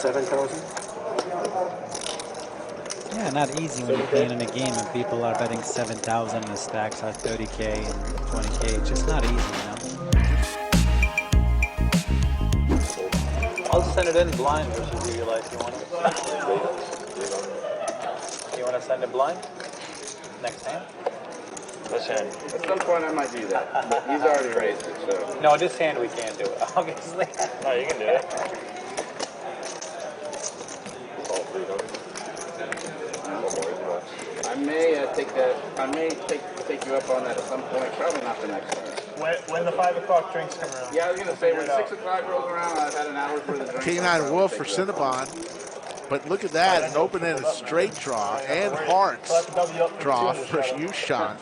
7,000. Yeah, not easy when you're playing in a game and people are betting 7,000 and the stacks are 30K and 20K. It's just not easy, you know. I'll just send it in blind versus do you like you want it? You want to send it blind? Next hand? This hand. At some point I might do that, but he's already raised it, so. No, this hand we can't do it, obviously. No, you can do it. I may take you up on that at some point, probably not the next one. When the 5 o'clock drinks come around. Yeah, I was going to say, when 6 o'clock rolls around, I've had an hour for the drink. King-9 Wolf for Cinnabon. But look at that, an open-ended straight draw and hearts draw for Yushan.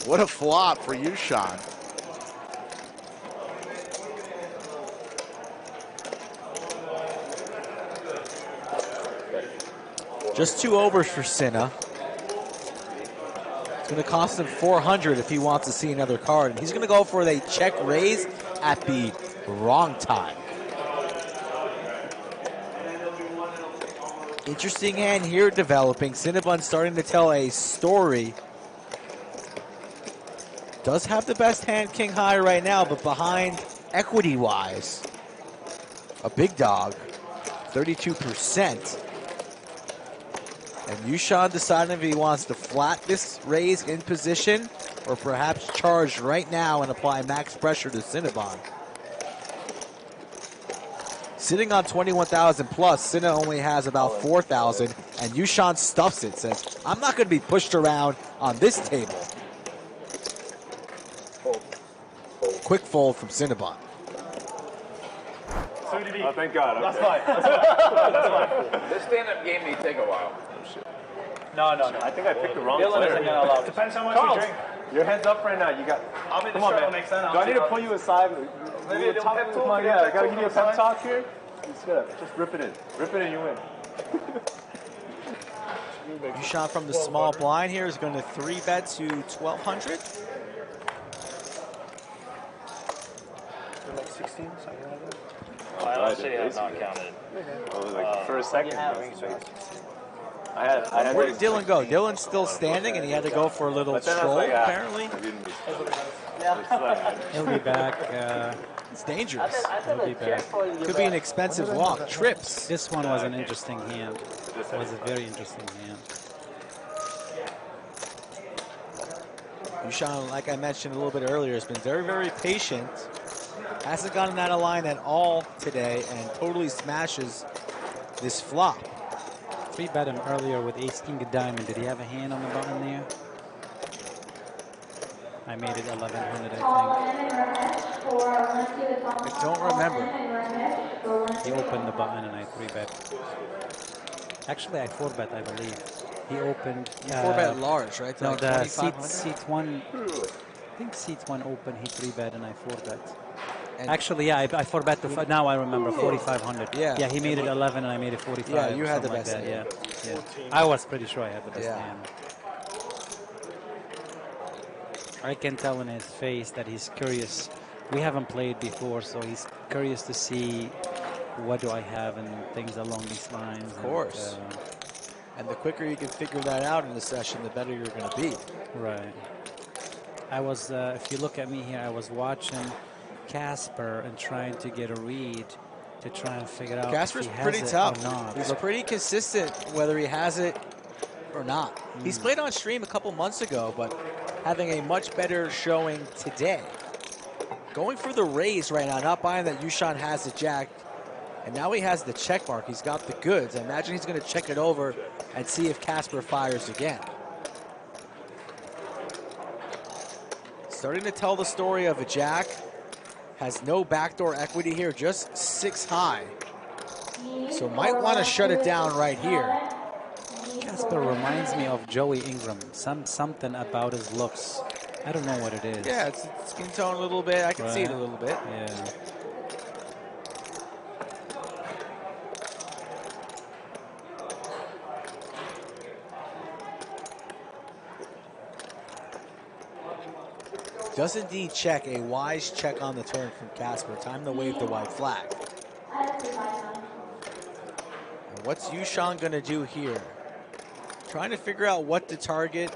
What a flop for Yushan. Just 2 overs for Cinna. It's going to cost him 400 if he wants to see another card. And he's going to go for a check raise at the wrong time. Interesting hand here developing. Cinnabon starting to tell a story. Does have the best hand king high right now, but behind equity-wise, a big dog, 32%. And Yushan deciding if he wants to flat this raise in position or perhaps charge right now and apply max pressure to Cinnabon. Sitting on 21,000 plus, Cinna only has about 4,000, and Yushan stuffs it, says, I'm not going to be pushed around on this table. Quick fold from Cinnabon. Oh, thank God. That's fine. That's fine. This stand-up game may take a while. No. I think I picked the wrong player. Depends how much Charles, you drink. Your head's up right now. You got. I'll be the Come on, show man. next time. Do I need to pull you aside? Maybe a little pep talk? Yeah, I gotta give you a pep talk here. Just rip it in. Rip it in, you win. Yushan from the small blind here is going to 3-bet to 1,200. Like 16, something like that. I honestly have not counted. For a second. Where did Dylan go? Dylan's still standing, and he had to go for a little stroll, apparently. He'll be back. It's dangerous. He'll be back. Could be an expensive walk. Trips. This one was an interesting hand. It was a very interesting hand. Yushan, like I mentioned a little bit earlier, has been very, very patient. Hasn't gotten out of line at all today and totally smashes this flop. 3-bet him earlier with ace-king of diamond. Did he have a hand on the button there? I made it 1,100, I think. I don't remember. He opened the button and I 3-bet. Actually, I 4-bet, I believe. He opened. 4-bet large, right? No, like the seat 1. I think seat 1 open. He 3-bet and I 4-bet. Actually, yeah, I 4-bet the. Now I remember 4,500. Yeah. He made it 11 and I made it 45. Yeah, you had the like best that. hand. Yeah. I was pretty sure I had the best Yeah. hand. I can tell in his face that he's curious. We haven't played before, so he's curious to see what do I have and things along these lines. Of course. And the quicker you can figure that out in the session, the better you're going to be. Right. I was, if you look at me here, I was watching Casper and trying to get a read to try and figure out Casper's if he has pretty it tough. or not. He's pretty consistent whether he has it or not. He's played on stream a couple months ago, but having a much better showing today. Going for the raise right now, not buying that Yushan has the jack. And now he has the check mark. He's got the goods. I imagine he's going to check it over and see if Casper fires again. Starting to tell the story of a jack. Has no backdoor equity here, just 6 high. So might want to shut it down right here. Casper reminds me of Joey Ingram. Something about his looks. I don't know what it is. Yeah, it's skin tone a little bit. I can see it a little bit. Yeah. Does indeed check. A wise check on the turn from Casper. Time to wave the white flag. And what's Yushan going to do here? Trying to figure out what to target.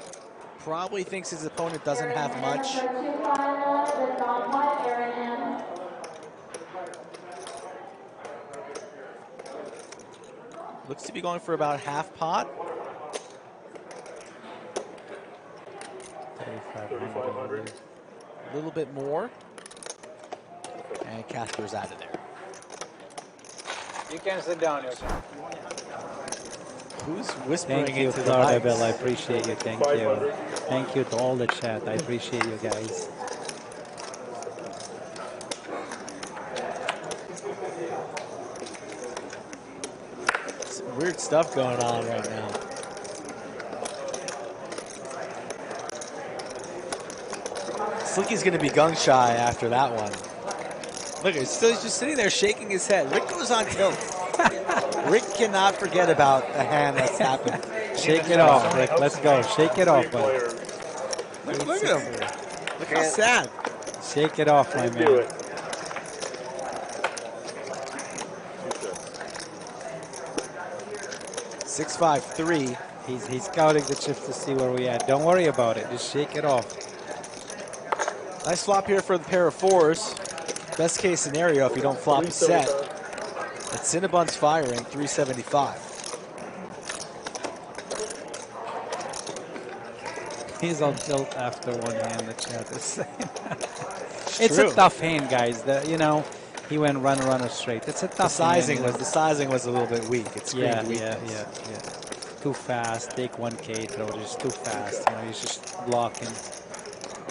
Probably thinks his opponent doesn't have much. Looks to be going for about half pot. 3,500. A little bit more. And Casper's out of there. You can sit down, Yoshi. Who's whispering Thank you, into the Florida mics? Bill. I appreciate you. Thank you. Thank you to all the chat. I appreciate you guys. Some weird stuff going on right now. Slicky's going to be gung shy after that one. Look, he's just sitting there shaking his head. Rick goes on tilt. Rick cannot forget about the hand that's happened. Shake it off, Rick. Let's go. Shake it off, buddy. Look at him. Look how sad. Shake it off, my man. 6-5-3. He's scouting the chips to see where we at. Don't worry about it. Just shake it off. Nice flop here for the pair of fours. Best case scenario if you don't flop a set. And Cinnabon's firing 375. He's on tilt after one hand, the chat is saying. It's true. a tough hand, guys. You know, he went runner straight. It's a tough The hand. sizing was a little bit weak. It screamed Yeah. weakness. Too fast. Take 1K throw. Just too fast. You know, he's just blocking.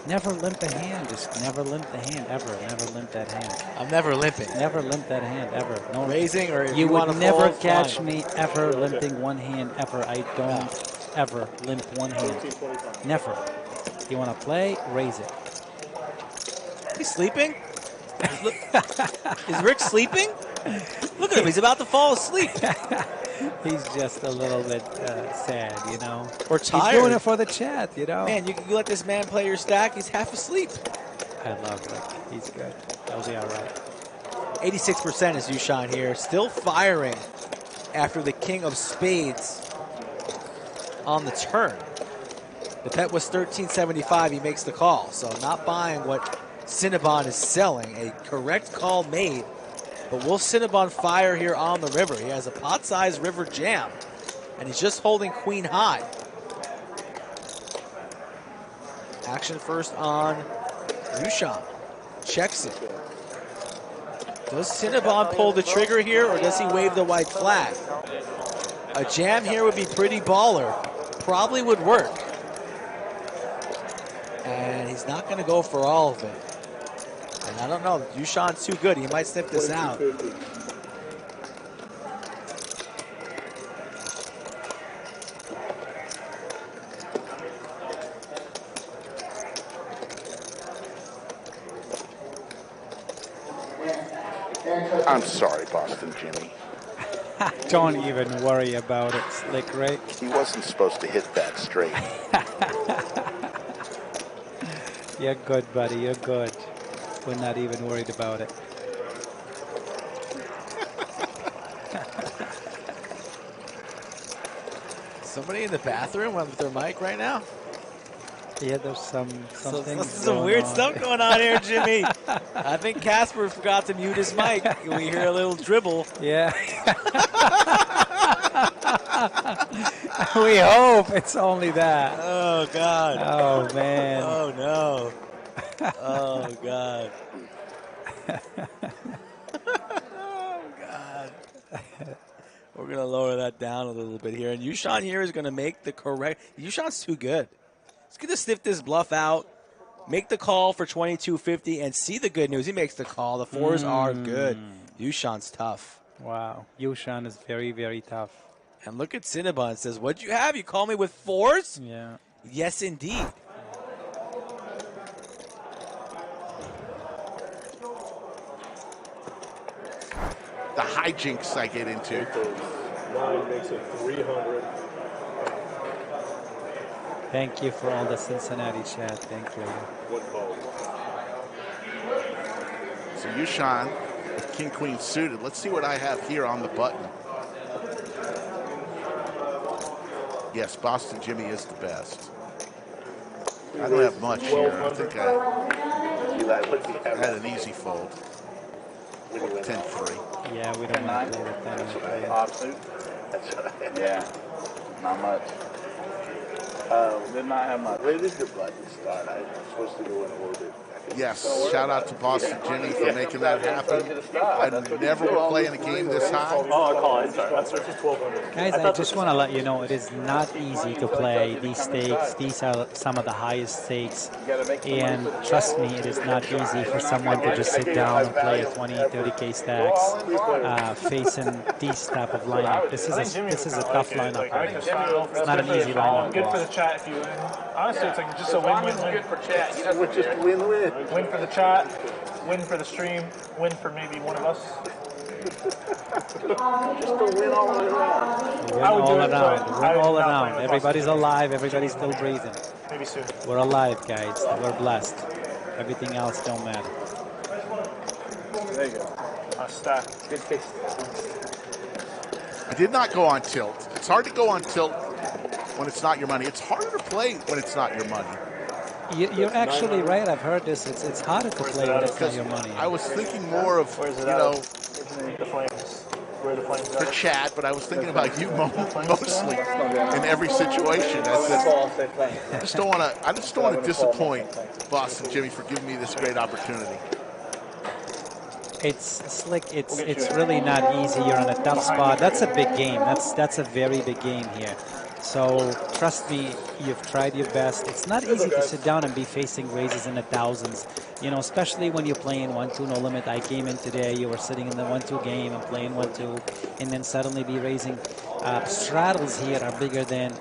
Never limp a hand. Just never limp the hand ever. Never limp that hand. I'm never limping. Never limp that hand ever. No Raising or if you want would to never fold, catch fine. me ever limping one hand ever. I don't ever limp one hand. Never. You want to play? Raise it. He's sleeping? Is Rick sleeping? Look at him. He's about to fall asleep. He's just a little bit sad, you know. Or He's tired. doing it for the chat, you know. Man, you let this man play your stack. He's half asleep. I love Rick. He's good. He'll be all right. 86% is Yushan here. Still firing after the king of spades on the turn. The bet was 1375. He makes the call. So not buying what Cinnabon is selling. A correct call made. But will Cinnabon fire here on the river? He has a pot-sized river jam. And he's just holding queen high. Action first on Yushan. Checks it. Does Cinnabon pull the trigger here, or does he wave the white flag? A jam here would be pretty baller. Probably would work. And he's not going to go for all of it. And I don't know. Yushan's too good. He might sniff this out. I'm sorry, Boston Jimmy. Don't even worry about it, Slick Rick. He wasn't supposed to hit that straight. You're good, buddy. You're good. We're not even worried about it. Somebody in the bathroom with their mic right now? Yeah, there's some things Some going weird on. stuff going on here, Jimmy. I think Casper forgot to mute his mic. We hear a little dribble. Yeah. We hope it's only that. Oh, God. Oh, man. Oh, no. Oh, God. Oh, God. We're going to lower that down a little bit here. And Yushan here is going to make the correct. Yushan's too good. He's going to sniff this bluff out, make the call for 2250, and see the good news. He makes the call. The fours are good. Yushan's tough. Wow. Yushan is very, very tough. And look at Cinnabon. Says, what'd you have? You call me with fours? Yeah. Yes, indeed. The hijinks I get into. 9 makes it 300. Thank you for all the Cincinnati chat. Thank you. One call. So Yushan with King Queen suited. Let's see what I have here on the button. Yes, Boston Jimmy is the best. I don't have much here. I think I had an easy fold. 10-3. Yeah, we don't want to play with 10. Offsuit. Yeah, not much. Did not have much. Where did the button start? I'm supposed to go in orbit. Yes, shout out to Boston Jimmy for making that happen. I never would play in a game this high. Oh, I call it. Sorry. That's just 1200. Guys, I just want to let you know it is not easy to play these stakes. These are some of the highest stakes. And trust me, it is not easy for someone to just sit down and play a 20, 30K stacks facing these type of lineup. This is a tough lineup. It's not an easy lineup. Good for the chat if you win. Honestly, it's like just a win-win-win. Good for chat. You know, Just win-win. Win for the chat, win for the stream, win for maybe one of us. Just to win all the way around. Win I would do all it, but around. I Win would all not around. play with Everybody's alive. Everybody's still breathing. Maybe soon. We're alive, guys. We're blessed. Everything else don't matter. there you go. Stack. Good case. I did not go on tilt. It's hard to go on tilt when it's not your money. It's harder to play when it's not your money. You're actually right. I've heard this. It's harder to play when it's not your money. I was thinking more of, Where's it you at? know, The flames. Where are the flames for at? chat, but I was thinking about you mostly in every situation. I said, I just don't want to disappoint Boston Jimmy for giving me this great opportunity. It's slick. It's really not easy. You're in a tough spot. That's a big game. That's a very big game here. So trust me, you've tried your best. It's not easy to sit down and be facing raises in the thousands. You know, especially when you're playing 1-2 no limit. I came in today. You were sitting in the 1-2 game and playing 1-2, and then suddenly be raising. Straddles here are bigger than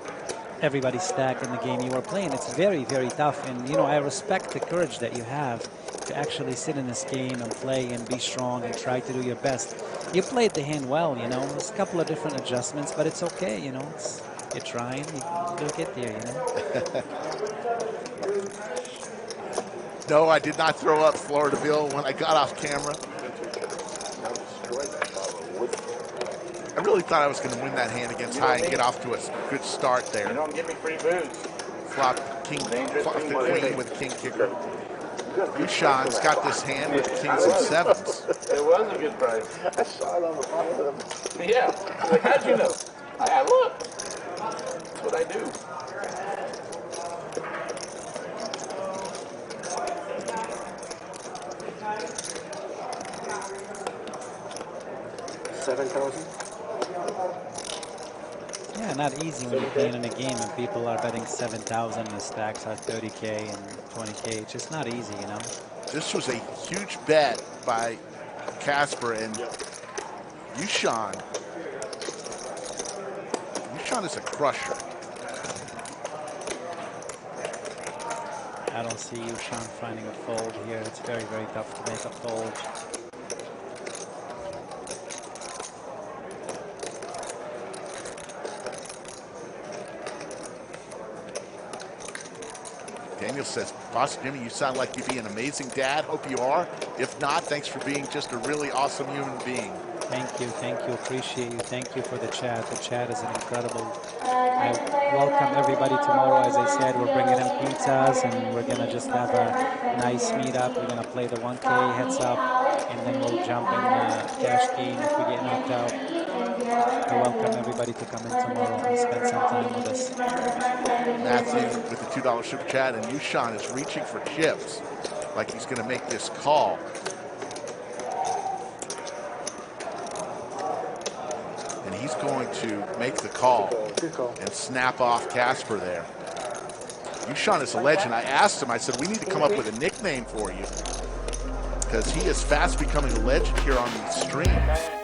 everybody's stack in the game you were playing. It's very, very tough. And you know, I respect the courage that you have to actually sit in this game and play and be strong and try to do your best. You played the hand well, you know. There's a couple of different adjustments, but it's okay, you know. You're trying, you'll get there, you know. No, I did not throw up Florida Bill when I got off camera. I really thought I was going to win that hand against high and get off to a good start there. You don't give me free booze. Flop the queen with king kicker. Yushan's got this hand with kings and sevens. It was a good price. I saw it on the bottom of the... Yeah. Like, how'd you know? I look. That's what I do. $7,000? Yeah, not easy when you're playing in a game and people are betting 7,000 and the stacks are 30K and 20K. It's just not easy, you know. This was a huge bet by Casper and Yushan. Yushan is a crusher. I don't see Yushan finding a fold here. It's very, very tough to make a fold. Daniel says, Boss Jimmy, you sound like you'd be an amazing dad. Hope you are. If not, thanks for being just a really awesome human being. Thank you, appreciate you. Thank you for the chat. The chat is an incredible. I welcome everybody tomorrow. As I said, we're bringing in pizzas and we're gonna just have a nice meetup. We're gonna play the 1K heads up, and then we'll jump in cash game if we get knocked out. I welcome everybody to come in tomorrow and spend some time with us. Matthew with the $2 super chat, and Yushan is reaching for chips like he's going to make this call. And he's going to make the call and snap off Casper there. Yushan is a legend. I asked him, I said, we need to come up with a nickname for you because he is fast becoming a legend here on these streams.